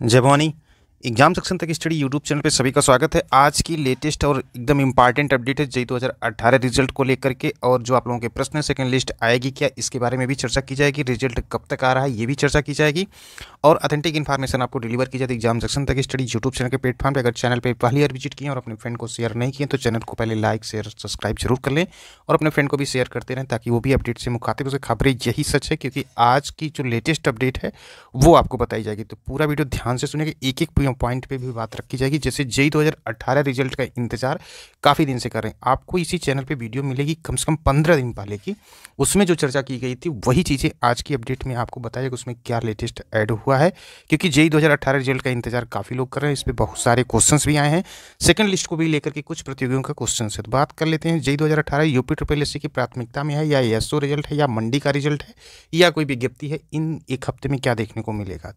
जय Bhavani. Exam section तक study YouTube channel पे सभी का स्वागत है। आज की लेटेस्ट और एकदम इंपॉर्टेंट अपडेट है जेई 2018 रिजल्ट को लेकर के, और जो आप लोगों के प्रश्न है सेकंड लिस्ट आएगी क्या, इसके बारे में भी चर्चा की जाएगी। रिजल्ट कब तक आ रहा है ये भी चर्चा की जाएगी, और ऑथेंटिक इन्फॉर्मेशन आपको डिलीवर की जाती है एग्जाम सेक्शन तक स्टडी यूट्यूब चैनल के प्लेटफॉर्म पर। अगर चैनल पर पहली बार विजिट किए और अपने फ्रेंड को शेयर नहीं किए तो चैनल को पहले लाइक शेयर सब्सक्राइब जरूर कर लें, और अपने फ्रेंड को भी शेयर करते रहें ताकि वो भी अपडेट से मुखातिब उसे खबरें। यही सच है क्योंकि आज की जो लेटेस्ट अपडेट है वो आपको बताई जाएगी। तो पूरा वीडियो ध्यान से सुनिएगा, एक एक पॉइंट पे भी बात रखी जाएगी। जैसे जेई 2018 रिजल्ट का इंतजार काफ़ी दिन से कर रहे हैं, आपको इसी चैनल पे वीडियो मिलेगी कम से कम 15 दिन पहले की। उसमें जो चर्चा की गई थी वही चीज़ें आज की अपडेट में आपको बताया जाएगा उसमें क्या लेटेस्ट ऐड हुआ है, क्योंकि जेई 2018 रिजल्ट का इंतजार काफ़ी लोग कर रहे हैं। इस पर बहुत सारे क्वेश्चन भी आए हैं, सेकंड लिस्ट को भी लेकर के कुछ प्रतियोगियों का क्वेश्चन है। तो बात कर लेते हैं जेई 2018 यूपी ट्रिपल एससी की प्राथमिकता में है, या एसओ रिजल्ट है, या मंडी का रिजल्ट है, या कोई विज्ञप्ति है, इन एक हफ्ते में क्या देखने को मिलेगा।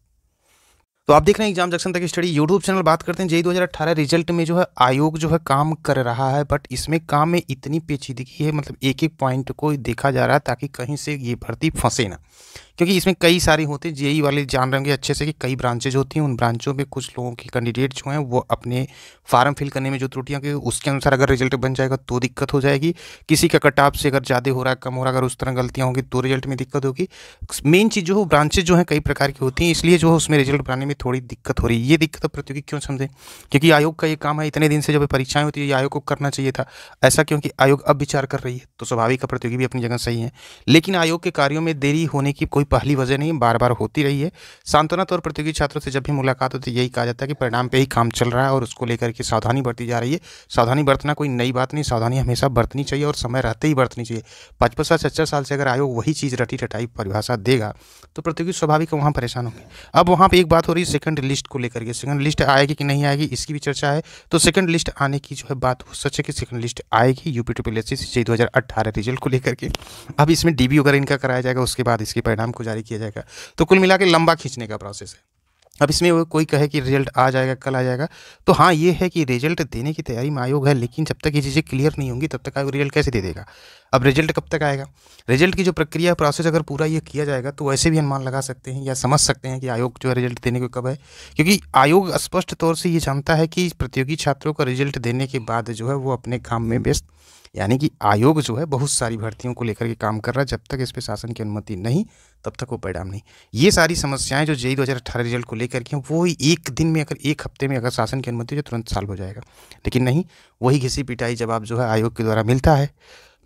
तो आप देख रहे हैं एग्जाम जंक्शन तक स्टडी यूट्यूब चैनल। बात करते हैं जेई 2018 रिजल्ट में जो है आयोग जो है काम कर रहा है, बट इसमें काम में इतनी पेचीदगी है, मतलब एक एक पॉइंट को देखा जा रहा है ताकि कहीं से ये भर्ती फंसे ना, क्योंकि इसमें कई सारे होते हैं। जेई वाले जान रहे होंगे अच्छे से कि कई ब्रांचेज होती हैं, उन ब्रांचों में कुछ लोगों के कैंडिडेट जो हैं वो अपने फार्म फिल करने में जो त्रुटियां की उसके अनुसार अगर रिजल्ट बन जाएगा तो दिक्कत हो जाएगी। किसी का कट ऑफ से अगर ज़्यादा हो रहा है कम हो रहा है, अगर उस तरह गलतियां होंगी तो रिजल्ट में दिक्कत होगी। मेन चीज़ जो है ब्रांचेज जो है कई प्रकार की होती हैं, इसलिए जो है उसमें रिजल्ट बनाने में थोड़ी दिक्कत हो रही है। ये दिक्कत प्रतियोगी क्यों समझें, क्योंकि आयोग का ये काम है। इतने दिन से जब परीक्षाएं होती है ये आयोग को करना चाहिए था, ऐसा क्योंकि आयोग अब विचार कर रही है तो स्वाभाविक है प्रतियोगी भी अपनी जगह सही है। लेकिन आयोग के कार्यों में देरी होने की कोई पहली वजह नहीं, बार बार होती रही है। सांत्वना और प्रतियोगी छात्रों से जब भी मुलाकात होती है यही कहा जाता है कि परिणाम पे ही काम चल रहा है और उसको लेकर के सावधानी बरती जा रही है। सावधानी बरतना कोई नई बात नहीं, सावधानी हमेशा बरतनी चाहिए और समय रहते ही बरतनी चाहिए। 55 साल 66 साल से अगर आयोग वही चीज़ रटी रटाई परिभाषा देगा तो प्रतियोगी स्वाभाविक वहाँ परेशान होंगे। अब वहाँ पर एक बात हो रही है सेकंड लिस्ट को लेकर के, सेकंड लिस्ट आएगी कि नहीं आएगी इसकी भी चर्चा है। तो सेकंड लिस्ट आने की जो है बात सच है कि सेकंड लिस्ट आएगी UP triple SC JE 2018 result को लेकर के। अब इसमें डीबी वगैरह इनका कराया जाएगा, उसके बाद इसके परिणाम को जारी किया जाएगा। तो कुल मिला के लंबा खींचने का प्रोसेस है। अब इसमें वो कोई कहे कि रिजल्ट आ जाएगा कल आ जाएगा, तो हाँ ये है कि रिजल्ट देने की तैयारी में आयोग है, लेकिन जब तक ये चीज़ें क्लियर नहीं होंगी तब तक आयोग रिजल्ट कैसे दे देगा। अब रिजल्ट कब तक आएगा, रिजल्ट की जो प्रक्रिया प्रोसेस अगर पूरा ये किया जाएगा तो वैसे भी अनुमान लगा सकते हैं या समझ सकते हैं कि आयोग जो है रिजल्ट देने को कब है, क्योंकि आयोग स्पष्ट तौर से ये जानता है कि प्रतियोगी छात्रों का रिजल्ट देने के बाद जो है वो अपने काम में व्यस्त, यानी कि आयोग जो है बहुत सारी भर्तियों को लेकर के काम कर रहा है। जब तक इस पर शासन की अनुमति नहीं तब तक वो परिणाम नहीं। ये सारी समस्याएं जो जेई 2018 रिजल्ट को लेकर के वो एक दिन में अगर एक हफ्ते में अगर शासन की अनुमति हो तो तुरंत सॉल्व हो जाएगा, लेकिन नहीं, वही घिसी पिटाई जवाब जो है आयोग के द्वारा मिलता है।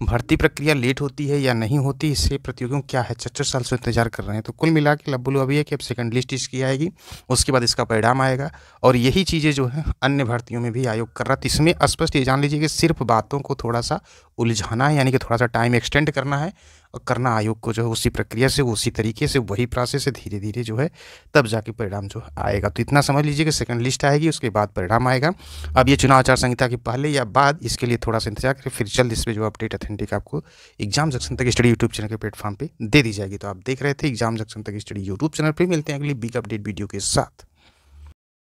भर्ती प्रक्रिया लेट होती है या नहीं होती, इससे प्रतियोगियों क्या है 66 साल से इंतजार कर रहे हैं। तो कुल मिला के लब्बुल अभी है कि अब सेकंड लिस्ट इसकी आएगी, उसके बाद इसका परिणाम आएगा, और यही चीज़ें जो है अन्य भर्तियों में भी आयोग कर रहा है। तो इसमें स्पष्ट ये जान लीजिए कि सिर्फ बातों को थोड़ा सा उलझाना है, यानी कि थोड़ा सा टाइम एक्सटेंड करना है, और करना आयोग को जो है उसी प्रक्रिया से उसी तरीके से वही प्रोसेस से धीरे धीरे जो है तब जाके परिणाम जो आएगा। तो इतना समझ लीजिए कि सेकंड लिस्ट आएगी उसके बाद परिणाम आएगा। अब ये चुनाव आचार संहिता के पहले या बाद इसके लिए थोड़ा सा इंतजार करें, फिर जल्द इस पर जो अपडेट ऑथेंटिक आपको एग्जाम जंक्शन तक स्टडी यूट्यूब चैनल के प्लेटफॉर्म पे दे दी जाएगी। तो आप देख रहे थे एग्जाम जंक्शन तक स्टडी यूट्यूब चैनल पर, मिलते हैं अगली बिग अपडेट वीडियो के साथ।